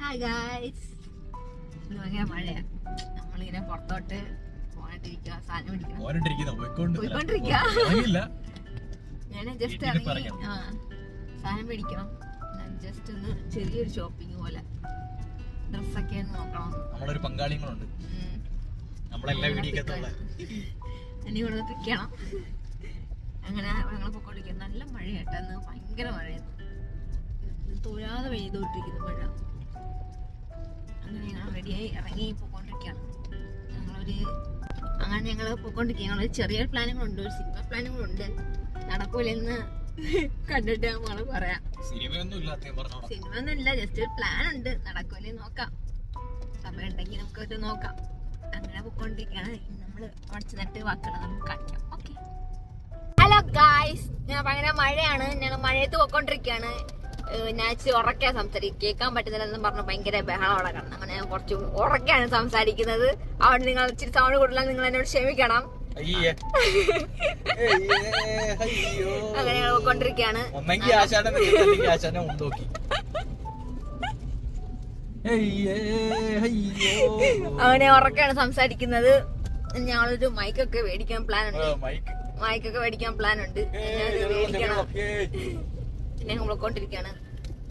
Hi guys, ഇന്ന് ഭയങ്കര മഴയാ. നമ്മളിങ്ങനെ പുറത്തോട്ട് പോയിട്ടിരിക്കുക, സാധനം പോയിക്കൊണ്ടിരിക്കുക. ഞാൻ ജസ്റ്റ് ഇറങ്ങി സാധനം മേടിക്കണം. ജസ്റ്റ് ഒന്ന് ചെറിയൊരു ഷോപ്പിംഗ് പോലെ ഡ്രസ്സൊക്കെ ഒന്ന് നോക്കണം. നമ്മളൊരു പങ്കാളികളുണ്ട്, നമ്മളെല്ലാ വീഡിയോക്കത്തുള്ള എന്നെ ഇവിടെ പിക്ക് ചെയ്യണം. അങ്ങനെ ഞങ്ങൾ പൊക്കോണ്ടിരിക്കുക. നല്ല മഴയാട്ടോ, ഇന്ന് ഭയങ്കര മഴയായിരുന്നു. തൊഴാതെ പെയ്തുകൊണ്ടിരിക്കുന്നു മഴ. അങ്ങനെ ഞങ്ങൾ റെഡിയായി ഇറങ്ങി പോയിക്കൊണ്ടിരിക്കുകയാണ്. അങ്ങനെ ഞങ്ങൾ പോയിക്കൊണ്ടിരിക്കുക. ഞങ്ങളൊരു ചെറിയൊരു പ്ലാനുകളുണ്ട്, ഒരു സിനിമ പ്ലാനുകളുണ്ട്. നടക്കൂലെന്ന് കണ്ടിട്ട് നമ്മള് പറയാം. സിനിമ ഒന്നും ഇല്ല, ജസ്റ്റ് ഒരു പ്ലാൻ ഉണ്ട്. നടക്കൂലെ നോക്കാം, സമയം ഉണ്ടെങ്കിൽ നമുക്ക് നോക്കാം. അങ്ങനെ പോയിക്കൊണ്ടിരിക്കുകയാണ്. നമ്മള് കുറച്ച് നട്ട് വാക്കുകൾ നമുക്ക് കാണിക്കാം. ഓക്കെ, ഹലോ ഗായ്സ്, ഞാൻ ഭയങ്കര മഴയാണ്. ഞങ്ങൾ മഴയത്ത് പോയിക്കൊണ്ടിരിക്കുകയാണ്. ഞാൻ ഇച്ചിരി ഉറക്കാ സംസാരിക്കും, കേൾക്കാൻ പറ്റുന്നില്ലെന്ന് പറഞ്ഞ ഭയങ്കര ബഹളം അവിടെ കാണണം. അങ്ങനെ ഞാൻ കുറച്ച് ഉറക്കാണ് സംസാരിക്കുന്നത്. അവിടെ നിങ്ങൾ ഇച്ചിരി സൗണ്ട് കൂടുതലാണ്, നിങ്ങൾ എന്നോട് ക്ഷമിക്കണം. അങ്ങനെ ഞങ്ങൾ പോയിക്കൊണ്ടിരിക്കുകയാണ്. അങ്ങനെ ഉറക്കാണ് സംസാരിക്കുന്നത്. ഞങ്ങളൊരു മൈക്കൊക്കെ മേടിക്കാൻ പ്ലാൻ ഉണ്ട്. മേടിക്കണം. പിന്നെ നമ്മൾ കൊണ്ടിരിക്കുകയാണ്.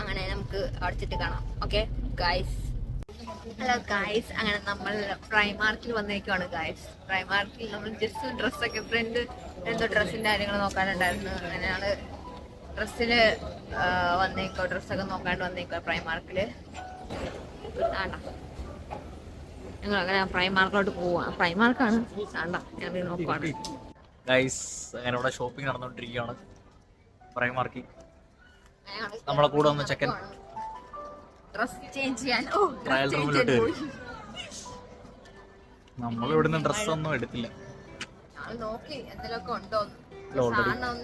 അങ്ങനെ നമുക്ക് അടിച്ചിട്ട് കാണാം. Okay guys, hello guys. അങ്ങനെ നമ്മൾ പ്രൈമാർക്കിൽ വന്നേക്കുവാണ് ഗായ്സ്. പ്രൈമാർക്കിൽ നമ്മൾ ജസ്റ്റ് ഡ്രസ്സൊക്കെ ഫ്രണ്ട് എന്തോ ഡ്രസ്സിന്റെ കാര്യങ്ങൾ നോക്കാനുണ്ടായിരുന്നു. അങ്ങനെ ഞങ്ങള് ഡ്രസ്സില് വന്നേക്കോ, ഡ്രസ്സൊക്കെ നോക്കാണ്ട് വന്നേക്കോ പ്രൈമാർക്കില്. ഞങ്ങൾ അങ്ങനെ പ്രൈമാർക്കിലോട്ട് പോവാ. പ്രൈമാർക്കാണ് വേണ്ട, ഞങ്ങൾ നോക്കുവാണ് ഗൈസ്. അങ്ങനെ ഇവിടെ ഷോപ്പിംഗ് നടന്നുകൊണ്ടിരിക്കുകയാണ് പ്രൈമാർക്കിൽ. നമ്മളെ കൂടെ വന്ന ചെക്കൻ ഡ്രസ് ചേഞ്ച് ചെയ്യാൻ ട്രയൽ റൂമിലോട്ട് വരും. നമ്മൾ ഇവിടുന്ന് ഡ്രസ് ഒന്നും എടുത്തില്ല, നോക്കി എന്തെങ്കിലുമൊക്കെ ഉണ്ടോ.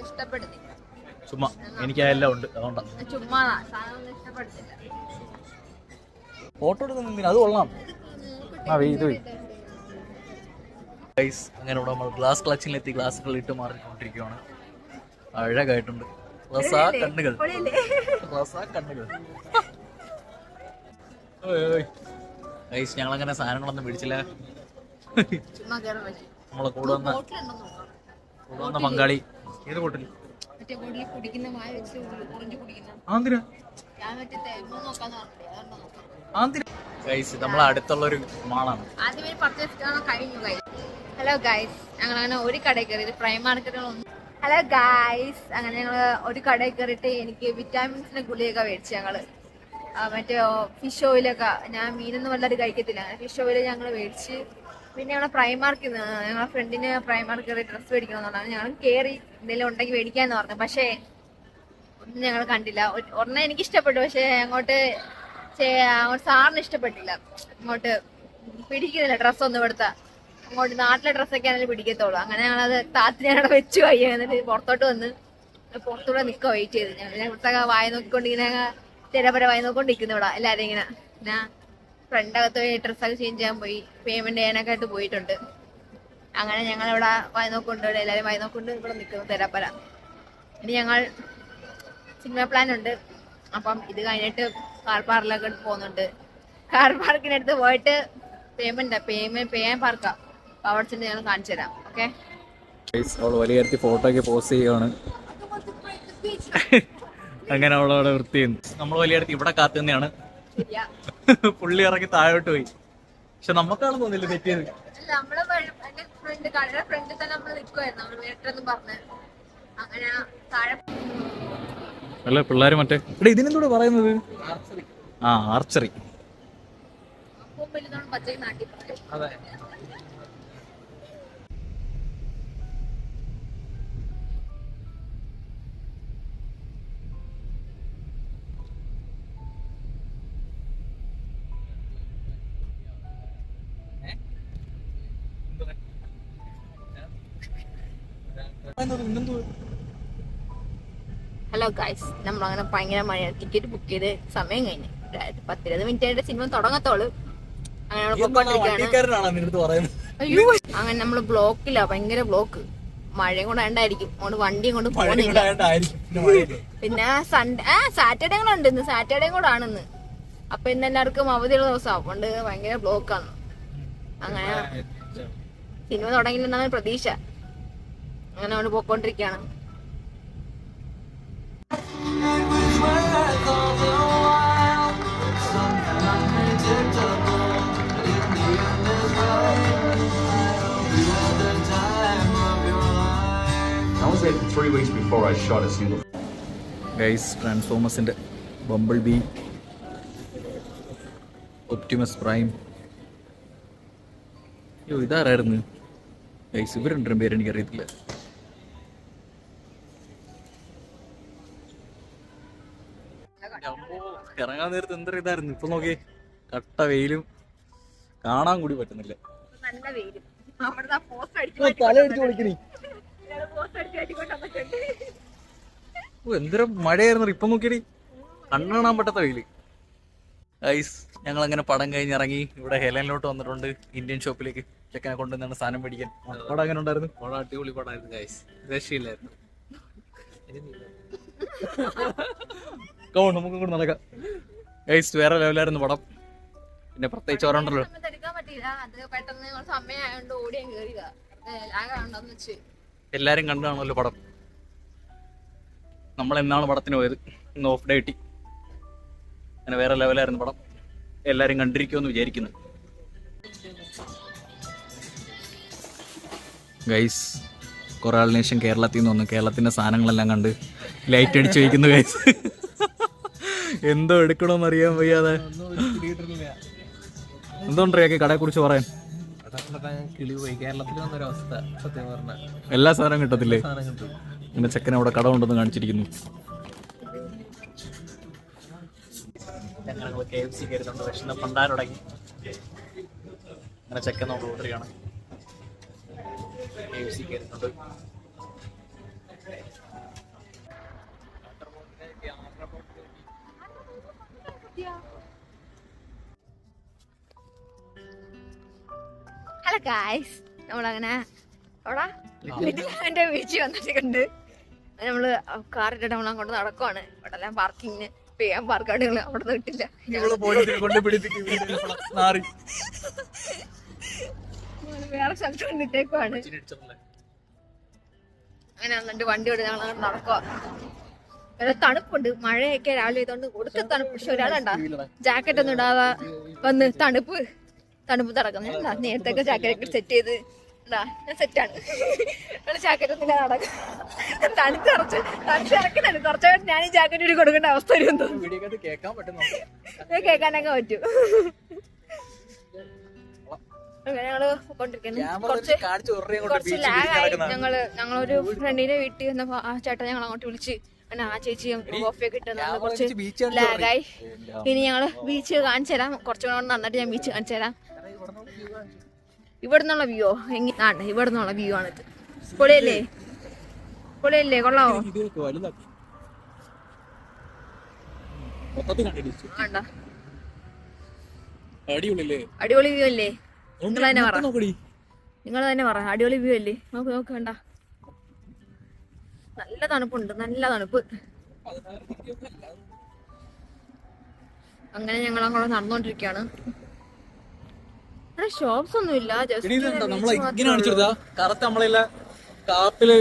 ഇഷ്ടപ്പെടുന്നില്ല, ചുമ്മാ എനിക്ക് എല്ലാം ഉണ്ട്, അതുകൊണ്ടാണ് ചുമ്മാ സാധനം ഇഷ്ടപ്പെടുന്നില്ല. ഫോട്ടോ എടുക്കുന്ന അത് കൊള്ളാം. അങ്ങനെ ഇവിടെ നമ്മൾ ഗ്ലാസ് കളക്ഷനിലെത്തി ഗ്ലാസുകൾ ഇട്ട് മാറിക്കൊണ്ടിരിക്കുകയാണ്. അഴകായിട്ടുണ്ട്. കണ്ണുകൾ ഞങ്ങളങ്ങനെ സാധനങ്ങളൊന്നും മേടിച്ചില്ല. നമ്മളെ കൂടെ വന്ന പങ്കാളി ഏത് ബോട്ടിൽ നമ്മളെ അടുത്തുള്ളൊരു മാളാണ്. ഹലോ ഗൈസ്, ഞങ്ങളങ്ങനെ ഒരു കടയിൽ കയറി പ്രൈമാർക്കറ്റുകളൊന്നും. ഹലോ ഗായ്സ്, അങ്ങനെ ഞങ്ങള് ഒരു കടയിൽ കയറിയിട്ട് എനിക്ക് വിറ്റാമിൻസിന്റെ ഗുളിയൊക്കെ മേടിച്ചു. ഞങ്ങള് മറ്റേ ഫിഷ് ഓയിലൊക്കെ, ഞാൻ മീനൊന്നും വല്ലാതെ കഴിക്കത്തില്ല, ഫിഷ് ഓയിൽ ഞങ്ങൾ മേടിച്ച്. പിന്നെ ഞങ്ങളെ പ്രൈമാർക്കിൽ നിന്ന് ഞങ്ങളെ ഫ്രണ്ടിന് പ്രൈമാർക്ക് കയറി ഡ്രസ്സ് മേടിക്കണമെന്നുള്ളതാണ്. ഞങ്ങൾ കയറി എന്തെങ്കിലും ഉണ്ടെങ്കിൽ മേടിക്കാന്ന് പറഞ്ഞു. പക്ഷേ ഒന്നും ഞങ്ങൾ കണ്ടില്ല. ഒരെണ്ണം എനിക്ക് ഇഷ്ടപ്പെട്ടു, പക്ഷെ അങ്ങോട്ട് സാറിന് ഇഷ്ടപ്പെട്ടില്ല. ഇങ്ങോട്ട് പിടിക്കുന്നില്ല ഡ്രസ്സൊന്നും ഇവിടുത്തെ. അങ്ങോട്ട് നാട്ടിലെ ഡ്രസ്സൊക്കെ ആണെങ്കിലും പിടിക്കത്തുള്ളൂ. അങ്ങനെ ഞങ്ങളത് താത്തി ഞങ്ങളെ വെച്ച് പോയി. എന്നിട്ട് പുറത്തോട്ട് വന്ന് പുറത്തൂടെ നിൽക്കുക വെയിറ്റ് ചെയ്ത്. ഞങ്ങൾ ഇവിടുത്തെ വായ നോക്കിക്കൊണ്ട് ഇങ്ങനെ തിരപര വായ നോക്കിക്കൊണ്ടിരിക്കുന്നു ഇവിടെ എല്ലാവരും ഇങ്ങനെ. ഞാൻ ഫ്രണ്ടകത്ത് പോയി ഡ്രസ്സൊക്കെ ചേഞ്ച് ചെയ്യാൻ പോയി, പേയ്മെന്റ് ചെയ്യാനൊക്കെ ആയിട്ട് പോയിട്ടുണ്ട്. അങ്ങനെ ഞങ്ങളിവിടെ വായ നോക്കൊണ്ട് എല്ലാവരും വായ നോക്കൊണ്ട് ഇവിടെ നിൽക്കുന്നു തിരപ്പര. ഇനി ഞങ്ങൾ സിനിമ പ്ലാൻ ഉണ്ട്. അപ്പം ഇത് കഴിഞ്ഞിട്ട് കാർ പാർക്കിലൊക്കെ പോകുന്നുണ്ട്. കാർ പാർക്കിനടുത്ത് പോയിട്ട് പേയ്മെന്റ് ചെയ്യാൻ പാർക്കാം. അവിടെ ചെന്ന് ഞങ്ങൾ കാണിച്ചു തരാം. ഓക്കെ, വലിയ ഫോട്ടോയ്ക്ക് പോസ്റ്റ് ചെയ്യുകയാണ്. അങ്ങനെ അവളവിടെ വൃത്തി ചെയ്യുന്നു. നമ്മൾ വലിയ ഇവിടെ കാത്തു തന്നെയാണ്. പുള്ളി ഇറങ്ങി താഴോട്ട് പോയി. പക്ഷെ നമുക്കാണ് തോന്നില്ല തെറ്റിയത്. അല്ല പിള്ളേര് മറ്റേ ഇതിനെന്തൂടെ പറയുന്നത്? ആർച്ചറി. അതെ, ഹലോ ഗൈസ്, നമ്മളങ്ങനെ ഭയങ്കര മഴ. ടിക്കറ്റ് ബുക്ക് ചെയ്ത് സമയം കഴിഞ്ഞു. 10-20 മിനിറ്റ് ആയിട്ട് സിനിമ തുടങ്ങത്തോളൂ. അങ്ങനെ അയ്യോ, അങ്ങനെ നമ്മള് ബ്ലോക്കില്ല, ഭയങ്കര ബ്ലോക്ക്. മഴയും കൂടെ ഉണ്ടായിരിക്കും, അതുകൊണ്ട് വണ്ടിയും കൊണ്ട് പോകുന്നില്ല. പിന്നെ സാറ്റർഡേ കൂടെ ഉണ്ട്, ഇന്ന് സാറ്റർഡേ കൂടെ ആണെന്ന്. അപ്പൊ ഇന്ന് എല്ലാവർക്കും അവധിയുള്ള ദിവസം അതുകൊണ്ട് ഭയങ്കര ബ്ലോക്കാണ്. അങ്ങനെ സിനിമ തുടങ്ങിയില്ലെന്നാണ് പ്രതീക്ഷ. അങ്ങനെ അവിടെ പോയിക്കൊണ്ടിരിക്കുകയാണ്. ഗൈസ്, ട്രാൻസ്ഫോമേഴ്സിന്റെ ബംബിൾ ബി, ഒപ്റ്റിമസ് പ്രൈം. അയ്യോ, ഇതാരായിരുന്നു ഗൈസ്? ഇവർ രണ്ടും പേര് എനിക്കറിയത്തില്ല. ഇറങ്ങാൻ നേരത്ത് എന്തൊരു ഇതായിരുന്നു. ഇപ്പൊ നോക്കി, കട്ട വെയിലും കാണാൻ കൂടി പറ്റുന്നില്ല. നല്ല വെയിലും എന്തൊരു മഴയായിരുന്നു. ഇപ്പൊ നോക്കിയടി, കണ്ണു കാണാൻ പറ്റാത്ത വെയില്. ഗൈസ്, ഞങ്ങൾ അങ്ങനെ പടം കഴിഞ്ഞ് ഇറങ്ങി ഇവിടെ ഹെലനിലോട്ട് വന്നിട്ടുണ്ട്. ഇന്ത്യൻ ഷോപ്പിലേക്ക് ചെക്കനെ കൊണ്ടുവന്നാണ് സാധനം മേടിക്കാൻ. പടം അങ്ങനെ ഉണ്ടായിരുന്നു? പടം അടിപൊളി പടമായിരുന്നു ഗൈസ്, രക്ഷയില്ലായിരുന്നു. നമുക്ക് കൂടെ നടക്കാം ഗൈസ്. വേറെ ലെവലായിരുന്നു പടം. പിന്നെ പ്രത്യേകിച്ച് ഓരോണ്ടല്ലോ, എടുക്കാൻ പറ്റിയില്ല. അത് പെട്ടെന്ന് സമയമായോണ്ട് ഓടിയാൻ കേറിയതാ. ആകെന്ന് വെച്ച് എല്ലാരും കണ്ടു കാണുമല്ലോ പടം. നമ്മൾ എന്നാണ് പടത്തിന് പോയത്, ഇന്ന് ഓഫ് ഡേ കിട്ടി. അങ്ങനെ വേറെ ലെവലായിരുന്നു പടം. എല്ലാരും കണ്ടിരിക്കുമെന്ന് വിചാരിക്കുന്നു. ഗൈസ്, കുറെ ആളിന് ശേഷം കേരളത്തിൽ നിന്ന് വന്നു. കേരളത്തിന്റെ സാധനങ്ങളെല്ലാം കണ്ട് ലൈറ്റ് അടിച്ചു വയ്ക്കുന്നു ഗൈസ്. എന്തോ എടുക്കണമെന്ന് അറിയാൻ വയ്യാതെ. എന്തുകൊണ്ടൊക്കെ കടയെ കുറിച്ച് പറയാൻ? കിളി പോയി. കേരളത്തിൽ വന്നൊരു അവസ്ഥ സത്യം പറഞ്ഞ. എല്ലാ സാധനവും കിട്ടത്തില്ലേ? സാധനം കിട്ടും. പിന്നെ ചെക്കൻ അവിടെ കട ഉണ്ടെന്ന് കാണിച്ചിരിക്കുന്നു. ഞങ്ങൾ KFC കയറുന്നുണ്ട്. വിഷന്ന് പണ്ടാരടങ്ങി. അങ്ങനെ ചെക്കൻ നമ്മൾ ഓർഡർ ചെയ്യണം. KFC കയറുന്നുണ്ട്. ഹലോ ഗായ്സ്, നമ്മളങ്ങനെ അവിടെ എന്റെ വീഴ്ച വന്നിട്ടുണ്ട്. നമ്മള് കാറിട്ട് നമ്മൾ അങ്ങോട്ട് നടക്കുവാണ്. ഇവിടെ എല്ലാം പാർക്കിങ്ങിന് ചെയ്യാൻ പാർക്കാടുകൾ അവിടെ നിന്ന് കിട്ടില്ല. വേറെ സ്ഥലത്ത് കൊണ്ടിട്ടേക്കുവാണ്. അങ്ങനെ വന്നിട്ട് വണ്ടി കൊണ്ട് ഞങ്ങൾ അങ്ങോട്ട് നടക്കുക. തണുപ്പുണ്ട്, മഴയൊക്കെ രാവിലെ ചെയ്തോണ്ട് കൊടുത്ത തണുപ്പ്. പക്ഷെ ഒരാളുണ്ടാ ജാക്കറ്റ് ഒന്നും ഇടാതെ വന്ന് തണുപ്പ് നടക്കുന്നത്. നേരത്തെ ജാക്കറ്റ് സെറ്റ് ചെയ്ത് സെറ്റാണ്. ജാക്കറ്റ് ഒന്നും നടക്കും. തണുത്തിറക്കുന്നുണ്ട്. കുറച്ചായിട്ട് ഞാൻ ഈ ജാക്കറ്റ് കൂടി കൊടുക്കേണ്ട അവസ്ഥ വരുന്നു. കേൾക്കാനൊക്കെ പറ്റും. ഞങ്ങള് കുറച്ച് ലാഗായി. ഞങ്ങളൊരു ഫ്രണ്ടിന്റെ വീട്ടിൽ വന്നപ്പോ ആ ചേട്ടൻ ഞങ്ങൾ അങ്ങോട്ട് വിളിച്ച് അങ്ങനെ ആ ചേച്ചി കോഫിയൊക്കെ ഇട്ട് കുറച്ച് ലാഗായി. ഇനി ഞങ്ങള് ബീച്ച് കാണിച്ചു തരാം. കുറച്ചുകൂടെ നന്നായിട്ട് ഞാൻ ബീച്ച് കാണിച്ചു തരാം. ഇവിടെ നിന്നുള്ള വ്യൂ എങ്ങനെയാണ്? ഇവിടെ നിന്നുള്ള വ്യൂ ആണിത്. പൊളിയല്ലേ? കൊള്ളാവോ? അടിപൊളി വ്യൂ അല്ലേ? നിങ്ങൾ തന്നെ പറ. അടിപൊളി വ്യൂ അല്ലേ? നോക്ക് വേണ്ട. നല്ല തണുപ്പുണ്ട്, നല്ല തണുപ്പ്. അങ്ങനെ ഞങ്ങൾ അങ്ങോട്ട് നടന്നുകൊണ്ടിരിക്കുകയാണ്. ഷോപ്സ് ഒന്നും ഇല്ല. കറക്റ്റ് നമ്മളെല്ല കാപ്പില്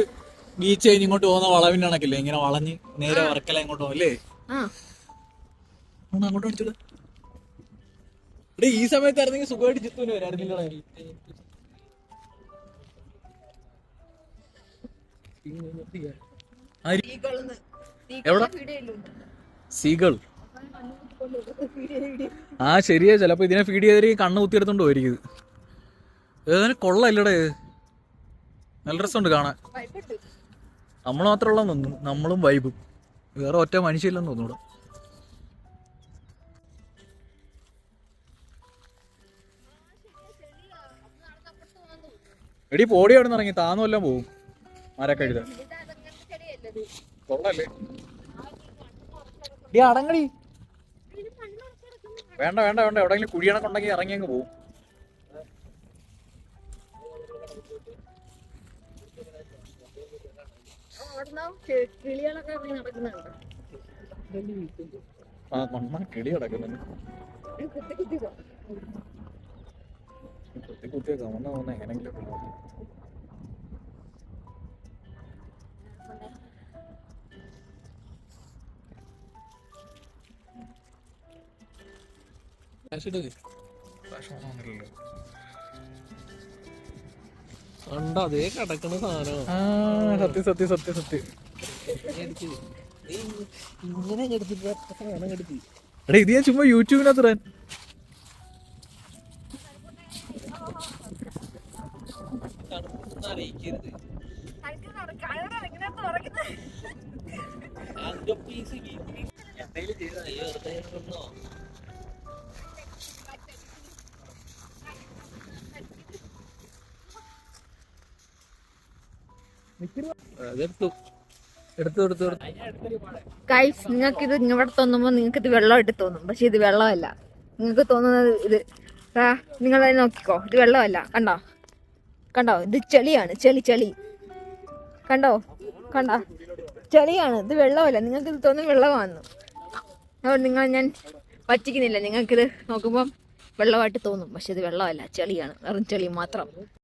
ബീച്ച് കഴിഞ്ഞ് ഇങ്ങോട്ട് പോകുന്ന വളവിന്റെ കണക്കില്ലേ, ഇങ്ങനെ വളഞ്ഞ് നേരെ വർക്കല ഇങ്ങോട്ട് പോകും അല്ലേ? അങ്ങോട്ട് അടിച്ചോളൂ. ഈ സമയത്തായിരുന്നെങ്കിൽ സുഖമായിട്ട് ചിത്തൂന് വരായിരുന്നില്ല. സീകൾ ശരിയാ. ചിലപ്പോ ഇതിനെ ഫീഡ് ചെയ്തിരിക്കും. കണ്ണ് കുത്തിയെടുത്തോണ്ട് പോയിരിക്കും. ഏതായാലും കൊള്ളല്ലടേ, നല്ല രസമുണ്ട് കാണാൻ. നമ്മൾ മാത്രമുള്ള തോന്നുന്നു, നമ്മളും വൈബും. വേറെ ഒറ്റ മനുഷ്യല്ലെന്ന് തോന്നുന്നു. എടി പോടി അവിടെ നിന്ന് ഇറങ്ങി താന്നും എല്ലാം പോവും. മരൊക്കെ എഴുതാ കൊള്ളല്ലേ? എടി അടങ്ങടി. വേണ്ട എവിടെയെങ്കിലും കുഴിയണക്ക് ഉണ്ടെങ്കിൽ ഇറങ്ങി അങ്ങ് പോവും. കിളികളൊക്കെ നടക്കുന്നുണ്ട്. ആ മണ്ണ കിളി കിടക്കുന്നുണ്ട്. കുത്തി കുത്തിയ കമന്ന എങ്ങനെങ്കിലും കണ്ടോ അതേ കിടക്കണ സാധനം. സത്യം സത്യം സത്യം സത്യം. ഇങ്ങനെ എടുത്തിട്ട് സാധനം എടുത്തി. എടാ ഇത് ഞാൻ ചുമ്മാ യൂട്യൂബിനകത്ത് ഇടാൻ. അറിയിക്കരുത്. എന്തെങ്കിലും ചെയ്താ വെറുതെ ഇരുന്നോ? അതെടുത്തു എടുത്തു എടുത്തു ഗൈസ്, നിങ്ങൾക്ക് ഇത് ഇവിടെ തോന്നുമ്പോൾ നിങ്ങൾക്ക് ഇത് വെള്ളമായിട്ട് തോന്നും, പക്ഷെ ഇത് വെള്ളമല്ല. നിങ്ങൾക്ക് തോന്നുന്നത് ഇത് നിങ്ങൾ നോക്കിക്കോ, ഇത് വെള്ളമല്ല. കണ്ടോ കണ്ടോ, ഇത് ചെളിയാണ്. ചെളി ചെളി കണ്ടോ കണ്ടോ, ചെളിയാണ്. ഇത് വെള്ളമല്ല. നിങ്ങൾക്ക് ഇത് തോന്നും വെള്ളമാണെന്ന്. അതുകൊണ്ട് ഞാൻ പറ്റിക്കുന്നില്ല. നിങ്ങൾക്കിത് നോക്കുമ്പോൾ വെള്ളമായിട്ട് തോന്നും, പക്ഷെ ഇത് വെള്ളമല്ല, ചെളിയാണ്. വെറും ചെളി മാത്രം.